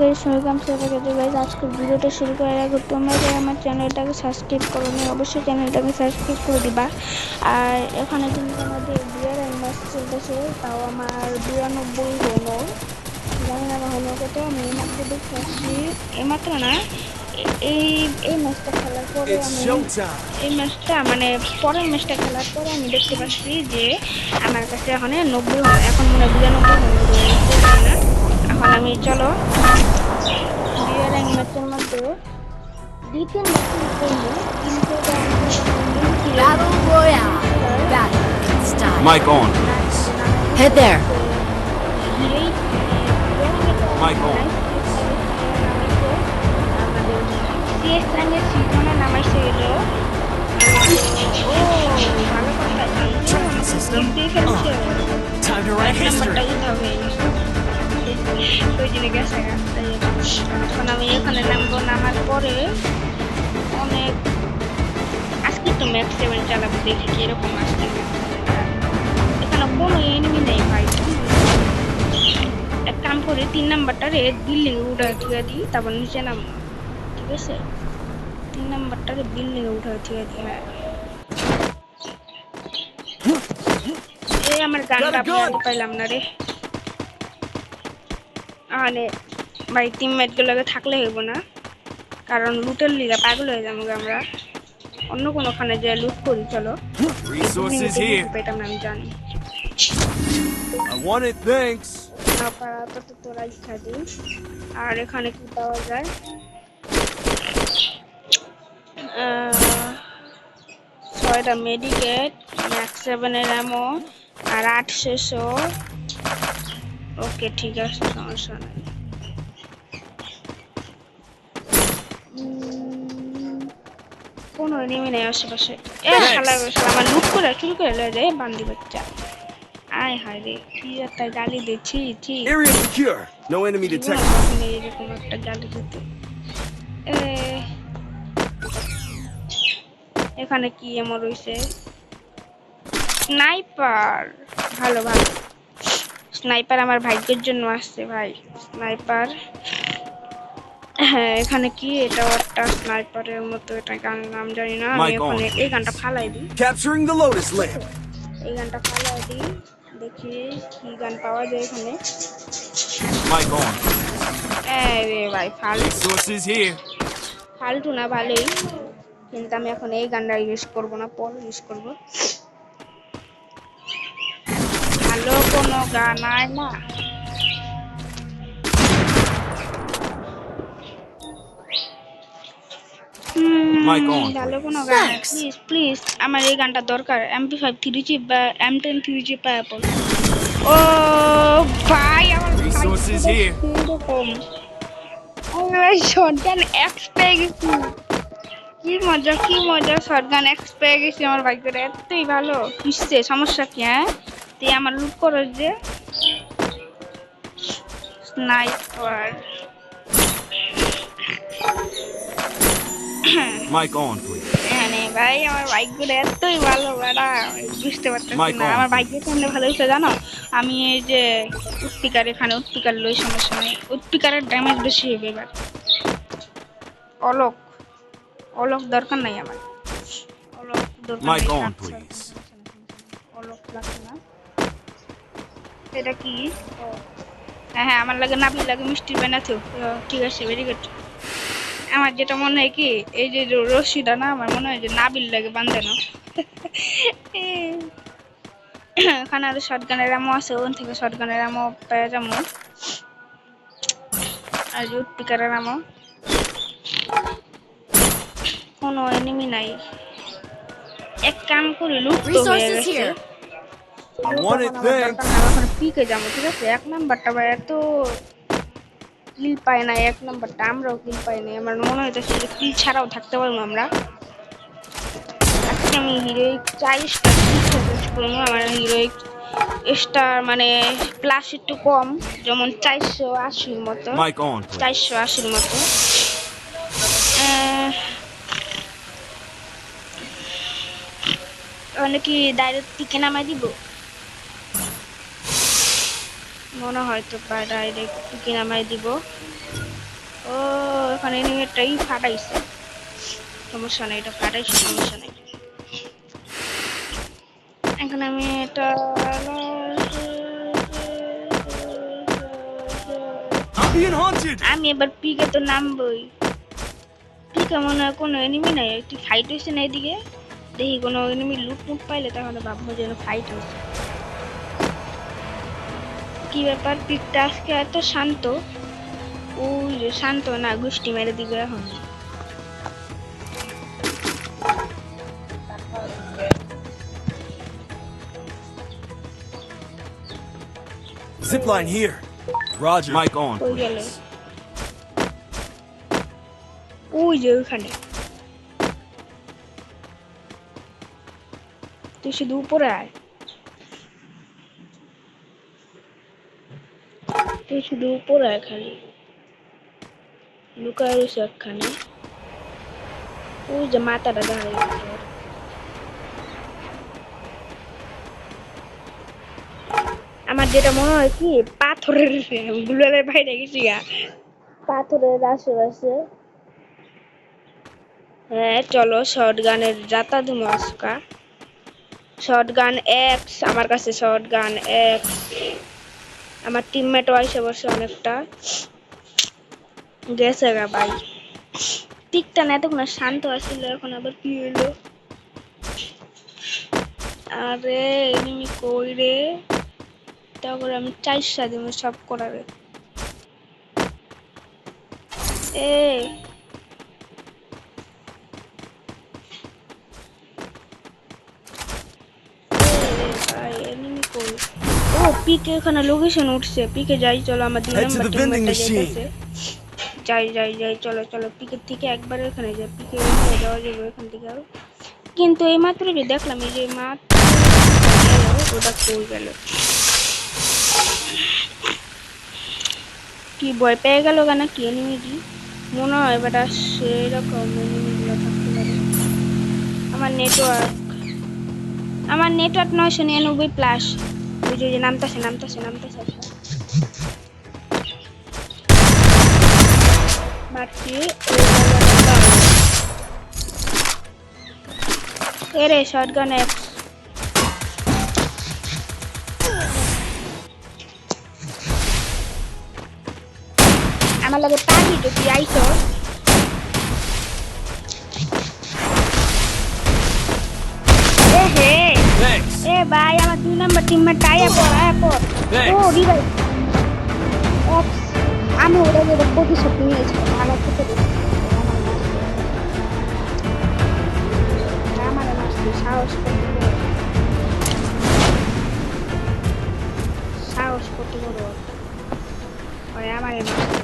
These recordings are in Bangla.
গাইস ওয়েলকাম টু গাইস আজকের ভিডিওটা শুরু করার আগে তোমরা যারা আমার চ্যানেলটাকে সাবস্ক্রাইব করোনি অবশ্যই চ্যানেলটাকে সাবস্ক্রাইব করে দিবা। আর এখানে কিন্তু আমাদের বিয়ার ম্যাচ চলতেছে, তাও আমার 92 হলো, জানি না হলো কত। আমি এইমাত্র দেখতে আসছি, এইমাত্র না, এই এই ম্যাচটা খেলার পরে আমি এই ম্যাচটা মানে পরের ম্যাচটা খেলার পরে আমি দেখতে পাচ্ছি যে আমার কাছে এখন 90 হয়, এখন মনে হয় 92 হয় না। এখন আমি চলো বিয়ার ম্যাচের মধ্যে দ্বিতীয় ম্যাচের জন্য কিন্তু Battle Royale. Battle style. Mic on. Head there. Mic on. Tracking system. Time to write history. এখন আমি এখানে নামবো, নামার পরে অনেক আজকে তো ম্যাক্স 7 চালাবো, দেখি কিরকম আসছে। এখানে কোনো এনিমি নেই ভাই, এক কাম করে 3 নাম্বারটারে বিল্ডিং উঠা ঠিকা দিই, তারপর নিচে নাম, ঠিক আছে? 3 নাম্বারটারে বিল্ডিং উঠা ঠিকা দিই। হ্যাঁ এই আমার গানটা পাইলাম না রে। মানে ভাই টিমমেট গুলোকে থাকলে হইব না, কারণ লুটের লিগা পাগল হয়ে যাবো আমরা। অন্য কোনোখানে যে লুট করি, চলো। পেতাম না, আমি জানি। I want it, thanks. আপাতত তোরা ইচ্ছা দিন। আর এখানে কি পাওয়া যায়? 6টা মেডিকেট, ম্যাক্স 7 এর অ্যামো আর 800। ওকে ঠিক আছে, সমস্যা নাই। কোনো এনিমি নেই আশেপাশে। শালা আমার লুট করে চুরি করে লয়ে যায় বান্দি বাচ্চা। আয় হায় রে, কি একটা গালি দিচ্ছি। Area secure. No enemy detected. এরকম একটা গালি দিতে। এখানে কি এমন রয়েছে? স্নাইপার, ভালো ভালো। স্নাইপার আমার ভাগ্যের জন্য আসছে ভাই, স্নাইপার। হ্যাঁ এখানে কি, এটা একটা স্নাইপারের মতো, এটা গানের নাম জানি না। আমি এখানে এই গানটা ফালাই দিই, Capturing the Lotus Lamp. এই গানটা ফালাই দিই, দেখি কি গান পাওয়া যায় এখানে। Mic on. রে ভাই Resources here. ফালতু না, ভালোই, কিন্তু আমি এখন এই গানটা ইউজ করবো না, পরে ইউজ করবো। ভালো কোনো গান আয় না। Mic on. ভালো কোনো গান, প্লিজ প্লিজ, আমার এই গানটা দরকার। MP5 3G বা M10 3G পাবো। ও ভাই আমার Resources here. এরকম শটগান এক্স পেয়ে গেছি, কি মজা কি মজা, শটগান এক্স পেয়ে গেছি। আমার ভাগ্যটা এতই ভালো, কিসছে সমস্যা কি? হ্যাঁ তুই আমার লুট করো যে স্নাইপার। Mic on, please. মানে ভাই আমার ভাগ্যটা এতই ভালো, বেড়া বুঝতে পারতেছি না আমার ভাগ্য কেমনে ভালো হয়েছে জানো? আমি এই যে উৎপিকার, এখানে উৎপিকার লই, সমস্যা নেই, উৎপিকারের ড্যামেজ বেশি হবে এবার। অলোক অলোক দরকার নাই আমার, অলোক দরকার Mic নাই। on, please. অলোক লাগছে না। এটা কি? হ্যাঁ হ্যাঁ আমার লাগে নাবিল লাগে, মিষ্টি বানাতো। ঠিক আছে, ভেরি গুড। আমার যেটা মনে হয় কি, এই যে রশিটা না, আমার মনে হয় যে নাবিল লাগে বান্ধানো। এখানে আরো শটগানের আমও আছে, ওখান থেকে শটগানের আমও পেয়ে যাবো, আর উৎপিকারের আমও। কোনো এনিমি নাই, এক কাম করে লুট তো হয়ে গেছে। I want it, thanks. এখন পিকে যাবো, ঠিক আছে? 1 নাম্বারটা ভাই এত কিল পায় না, 1 নাম্বারটা আমরাও কিল পাই না। আমার মনে হইতেছে যে কিল ছাড়াও থাকতে পারবো আমরা। আজকে আমি হিরোইক 40টা কিল ফোকাস করবো। আমার হিরোইক স্টার মানে প্লাস একটু কম, যেমন 480-র মতো, Mic on, please. 480-র মতো। কি ডাইরেক্ট পিকে নামাই দিব? মনে হয় তো ডাইরেক্ট পিকে নামাই দিব। ও এখানে এনিমিটাই ফাটাইছে, সমস্যা নেই, এটা ফাটাইছে, সমস্যা নেই। এখন আমি এটা I'm being haunted. আমি এবার পিকে তো নামবই। পিকে মনে হয় কোনো এনিমি নাই, একটি ফাইট হয়েছে না এদিকে, দেখি কোনো এনিমি লুট মুট পাইলে তাহলে ভাববো যেন ফাইট হয়েছে। কি ব্যাপার, পিকটা আজকে এত শান্ত? ওই যে শান্ত না, গোষ্ঠী মেরে দিবে এখন। Zipline here. Roger. Mic on, কই গেল? please. ওই যে ওখানে, তুই শুধু উপরে আয়, তুই শুধু উপরে আয়, খালি লুকায় রয়েছে একখানে। ওই যে মাথাটা দাঁড়িয়ে গেছে ওর। আমার যেটা মনে হয় কি, পাথরের গুলালের বাইরে গেছি গা, পাথরের আশেপাশে। হ্যাঁ চলো শর্ট গানের যাতা দিমু আজকা। শর্ট গান এক্স আমার কাছে, শর্ট গান এক্স। আমার টিমমেটও আইসে বসে অনেকটা, গেছে গা ভাই। পিকটা না এতক্ষণ শান্ত আছিল, এখন আবার কি হইলো? আরে এনিমি কই রে? তারপরে আমি 4 দিব সব করারে। এ ভাই এনিমি কই? ও পিকে এখানে লোকেশন উঠছে, পিকে যাই চলো, আমার 2 Head to number the vending টিমমেটটা machine. যাইতেছে। যাই যাই যাই, চলো চলো, পিকের থেকে একবার এখানে যাই, পিকে এখানে যাওয়া যাবে এখান থেকে। আর কিন্তু এই মাত্র যে দেখলাম, এই যে মাত্র গেল, ওটা কই গেল? কি ভয় পেয়ে গেল কেন কি এনিমিটি? মনে হয় বেটা সেরকম এনিমিগুলো থাকতে পারে। আমার নেটওয়ার্ক 999+। ওই যে নামতাছে নামতাছে নামতাছে একটা। মারছি এরে শটগান এক্স। আমার লাগে পানি তো তুই আইছো। এ হে Thanks. এ ভাই, আমার 2 নাম্বার টিমমেট আয়া পড় আয়া পড়। ও রিভাই এক্স। আমি ওটা যে প্রতিশোধ নিয়েছি, আমার থেকে আমার মারছি, সাহস করতে বড়, সাহস করতে বড় ওই আমার মারছে।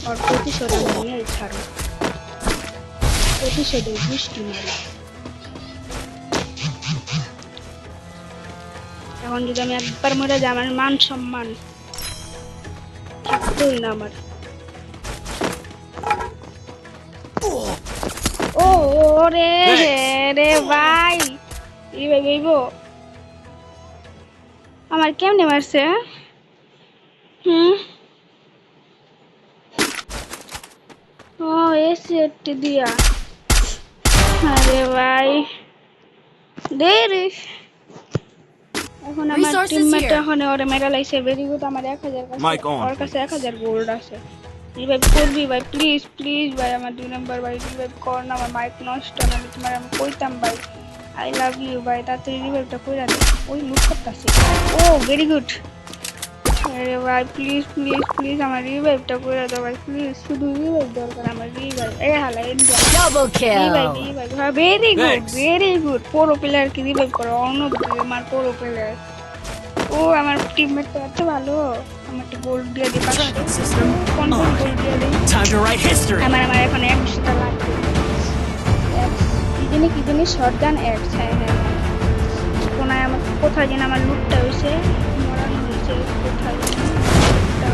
ওর প্রতিশোধ নিয়ে ছাড়ো, প্রতিশোধের বৃষ্টি মারি। এখন যদি আমি একবার মরে যাই, আমার মান সম্মান থাকতোই না আমার। ও রে রে ভাই, এই ভাই ভাইব আমার কেমনে মারছে? ও এসি একটি দিয়া, আরে ভাই দে রে। এখন আমার টিমমেট এখন ওরে মেডাল আইছে, ভেরি গুড। আমার 1000 কাছে, Mic on, ওর কাছে please. 1000 গোল্ড আছে। রিভাইভ করবি ভাই, প্লিজ প্লিজ ভাই, আমার 2 নাম্বার ভাই, রিভাইভ কর না, আমার মাইক নষ্ট না, আমি তোমার আমি কইতাম ভাই, আই লাভ ইউ ভাই, তাড়াতাড়ি রিভাইভটা কইরা দে। ওই লুট করতেছে। ও ভেরি গুড। আরে ভাই প্লিজ প্লিজ প্লিজ আমার রিভাইভটা কইরা দাও ভাই, প্লিজ, শুধু রিভাইভ দরকার আমার, রিভাইভ। এ হালা India Double revive kill. Revive, হ্যাঁ very good Thanks. Very good. Pro player কি রিভাইভ করো? অনব আমার প্রো প্লেয়ার। ও আমার টিমমেট তো এত ভালো, আমার একটা গোল্ড দিয়ে দিই, 500 System কোন on. গোল্ড দিয়ে দিই। Time to write history. আমার এখন 100টা লাগবে। কি জানি শটগান এক্স। হ্যাঁ হ্যাঁ হ্যাঁ, কোনায় আমার কোথায় যেন আমার লুটটা হয়েছে, মরানো হয়েছে কোথায় যেন,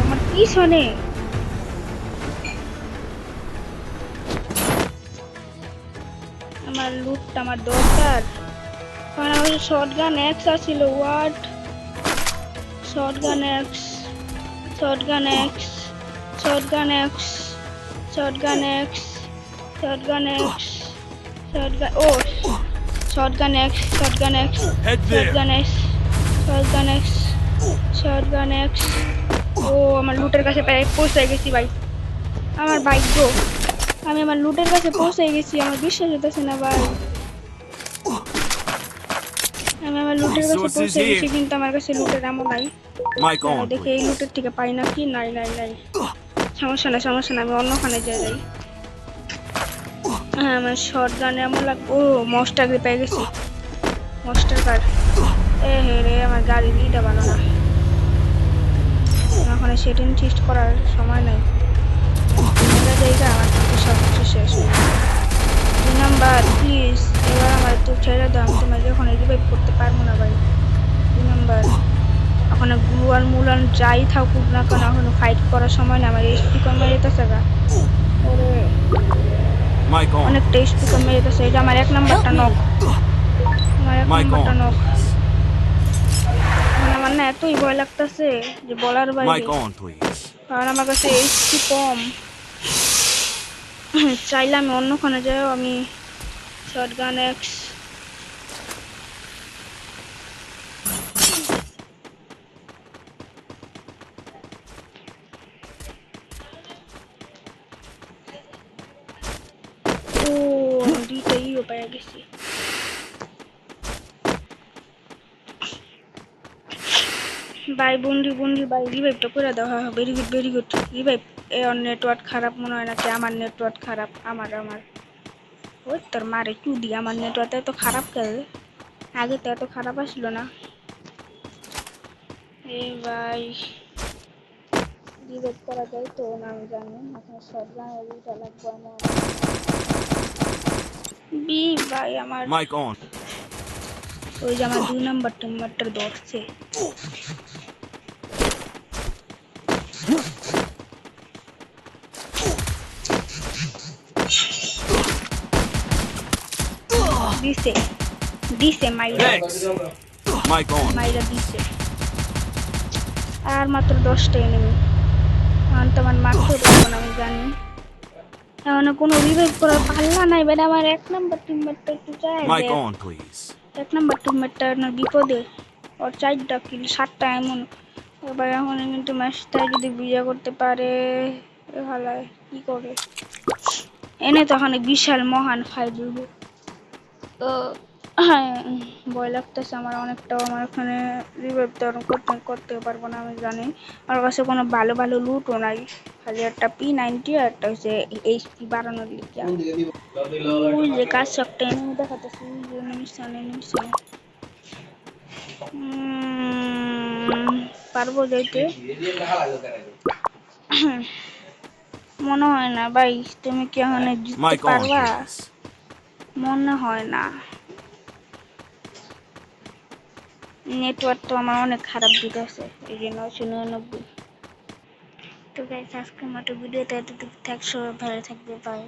আমার পিছনে। আমার লুটটা আমার দরকার, কারণ আমার শটগান এক্স আছিল। What Shotgun X, Shotgun X, Shotgun X, Shotgun X, Shotgun X, Shotgun. Oh, Shotgun X, Shotgun X, Head there. Shotgun X, Shotgun X, Shotgun X. ও আমার লুটের কাছে প্রায় পৌঁছে গেছি ভাই। আমার ভাগ্য, আমি আমার লুটের কাছে পৌঁছে গেছি। আমার বিশ্বাস হতেছে না ভাই। আমি আমার লুটের কাছে Resources পৌঁছে গেছি, here. কিন্তু আমার কাছে লুটের এমন নাই। Mic দাঁড়াও on, দেখি এই please. লুটের থেকে পাই নাকি। নাই নাই নাই, সমস্যা না সমস্যা না, আমি অন্যখানে যাই। হ্যাঁ, আমার শর্ট গানে এমন লাগ। ও মস্টার পেয়ে গেছি, মস্টার কার্ড। এ হে রে, আমার গাড়ি লিটা ভালো না। এখন সেটিং ঠিক করার সময় নাই। মেরা জায়গা আমার কিন্তু সব কিছু শেষ। 2 নাম্বার প্লিজ, এবার আমার একটু ছেড়ে দাও। আমি তোমাকে এখন রিভাইভ করতে পারবো না ভাই। 2 নাম্বার, ওখানে গ্লুয়াল মুলান যাই থাকুক না কেন, এখন ফাইট করার সময় না। আমার এইচপি কমে যেতেছে গা। ওরে Mic on, অনেকটা এইচপি please. কমে যেতেছে। এটা আমার 1 নাম্বারটা নক, আমার 1 Mic নাম্বারটা on, নক। please. মানে আমার না এতই ভয় লাগতেছে যে বলার বাইরে। Mic on, please. কারণ আমার কাছে এইচপি কম। চাইলে আমি অন্যখানে যাই। আমি শটগান এক্স। ও আমি দুইটা ইও পেয়ে গেছি। বাই বন্ধু বন্ধু বাই, রিভাইভটা করে দাও। হ্যাঁ very good very good. Revive. এর নেটওয়ার্ক খারাপ মনে হয় নাকি আমার নেটওয়ার্ক খারাপ? আমার ওই তোর মারে চুদি, আমার নেটওয়ার্ক এত খারাপ কেন? আগে তো এত খারাপ আসলো না। এ ভাই রিভাইভ করা যায় তো না আমি জানি। এখন শটগান এরিটা লাগবে আমার। বি ভাই আমার Mic on. ওই যে আমার 2 নাম্বার টিমমেটটার ধরছে। দিছে দিছে মাইরা Thanks. Mic on, মাইরা please. দিছে। আর মাত্র 10টা এনিমি। এখন তো আমার মারতেও পারবো না আমি জানি। এখন কোনো রিভাইভ করার পাল্লা নাই বেটা। আমার 1 নাম্বার টিমমেটটা একটু চায় Mic দেখ। on, please. 1 নাম্বার টিমমেটটা না বিপদে। ওর 4টা কিল 7টা এমন। এবার এখন কিন্তু ম্যাচটা যদি বিজয় করতে পারে ভালো। কি করে এনে তখন বিশাল মহান ফাইট দিব। তো হ্যাঁ, ভয় লাগতেছে আমার অনেকটাও। আমার এখানে রিভাইভ তো করতে পারবো না আমি জানি। আমার কাছে কোনো ভালো ভালো লুটও নাই, খালি একটা P90 আর একটা হচ্ছে এইচপি বাড়ানোর লিগে। ওই যে কাছে একটা এনিমি দেখাতেছি, এনিমি পারবো যাইতে? মনে হয় না ভাই। তুমি কি এখানে জিততে Mic on, পারবা? please. মনে হয় না। নেটওয়ার্ক তো আমার অনেক খারাপ দিতেছে, এই যে 999। তো গাইস আজকের মতো ভিডিওতে এতটুকু থাক। সবাই ভালো থাকবে, বাই।